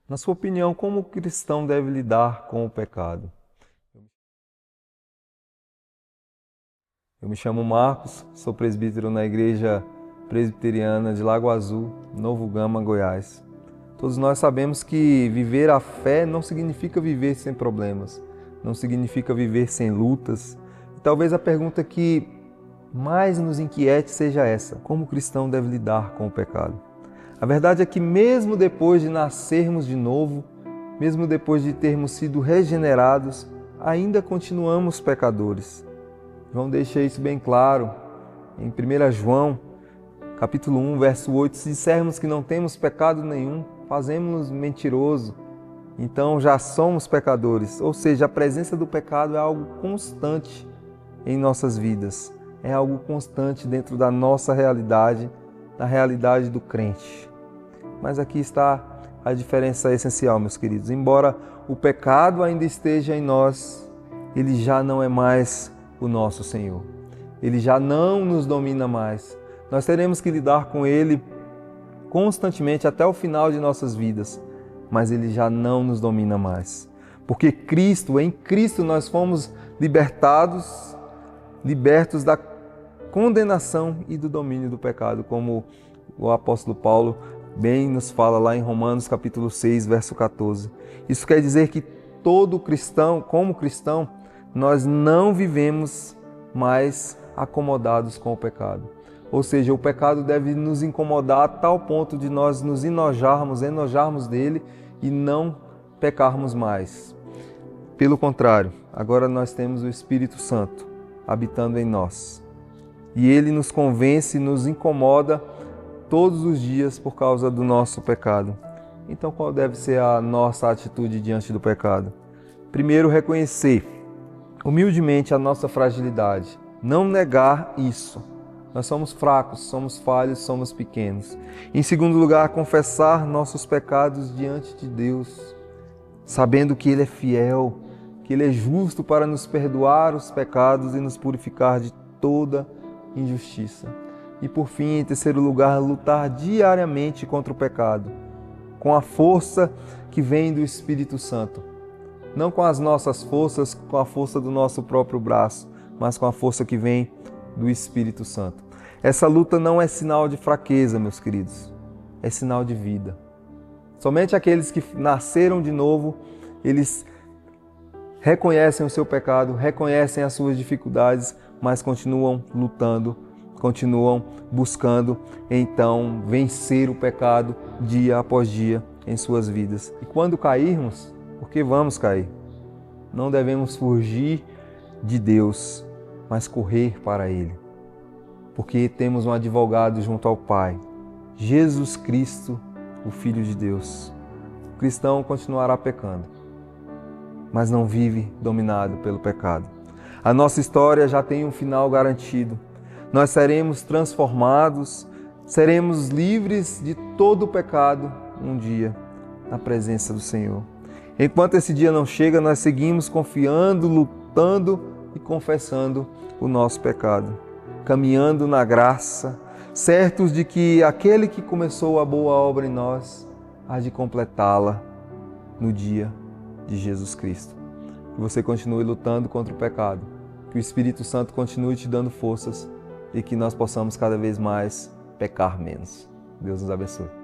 Na sua opinião, como o cristão deve lidar com o pecado? Eu me chamo Marcos, sou presbítero na Igreja Presbiteriana de Lago Azul, Novo Gama, Goiás. Todos nós sabemos que viver a fé não significa viver sem problemas, não significa viver sem lutas. E talvez a pergunta que mais nos inquiete seja essa: como o cristão deve lidar com o pecado? A verdade é que mesmo depois de nascermos de novo, mesmo depois de termos sido regenerados, ainda continuamos pecadores. João deixa isso bem claro em 1 João, capítulo 1, verso 8. Se dissermos que não temos pecado nenhum, fazemos-nos mentiroso, então já somos pecadores. Ou seja, a presença do pecado é algo constante em nossas vidas, é algo constante dentro da nossa realidade, da realidade do crente. Mas aqui está a diferença essencial, meus queridos. Embora o pecado ainda esteja em nós, ele já não é mais o nosso Senhor. Ele já não nos domina mais. Nós teremos que lidar com ele constantemente até o final de nossas vidas, mas ele já não nos domina mais. Porque em Cristo nós fomos libertos da condenação e do domínio do pecado, como o apóstolo Paulo bem nos fala lá em Romanos capítulo 6, verso 14. Isso quer dizer que todo cristão, como cristão, nós não vivemos mais acomodados com o pecado. Ou seja, o pecado deve nos incomodar a tal ponto de nós nos enojarmos dele e não pecarmos mais. Pelo contrário, agora nós temos o Espírito Santo habitando em nós. E ele nos convence, nos incomoda todos os dias por causa do nosso pecado. Então, qual deve ser a nossa atitude diante do pecado? Primeiro, reconhecer humildemente a nossa fragilidade. Não negar isso. Nós somos fracos, somos falhos, somos pequenos. Em segundo lugar, confessar nossos pecados diante de Deus, sabendo que Ele é fiel, que Ele é justo para nos perdoar os pecados e nos purificar de toda injustiça. E por fim, em terceiro lugar, lutar diariamente contra o pecado, com a força que vem do Espírito Santo. Não com as nossas forças, com a força do nosso próprio braço, mas com a força que vem do Espírito Santo. Essa luta não é sinal de fraqueza, meus queridos, é sinal de vida. Somente aqueles que nasceram de novo, eles reconhecem o seu pecado, reconhecem as suas dificuldades, mas continuam lutando, continuam buscando, então, vencer o pecado dia após dia em suas vidas. E quando cairmos, porque vamos cair, não devemos fugir de Deus, mas correr para Ele. Porque temos um advogado junto ao Pai, Jesus Cristo, o Filho de Deus. O cristão continuará pecando, mas não vive dominado pelo pecado. A nossa história já tem um final garantido. Nós seremos transformados, seremos livres de todo o pecado um dia na presença do Senhor. Enquanto esse dia não chega, nós seguimos confiando, lutando e confessando o nosso pecado, caminhando na graça, certos de que aquele que começou a boa obra em nós há de completá-la no dia de Jesus Cristo. Que você continue lutando contra o pecado, que o Espírito Santo continue te dando forças e que nós possamos cada vez mais pecar menos. Deus nos abençoe.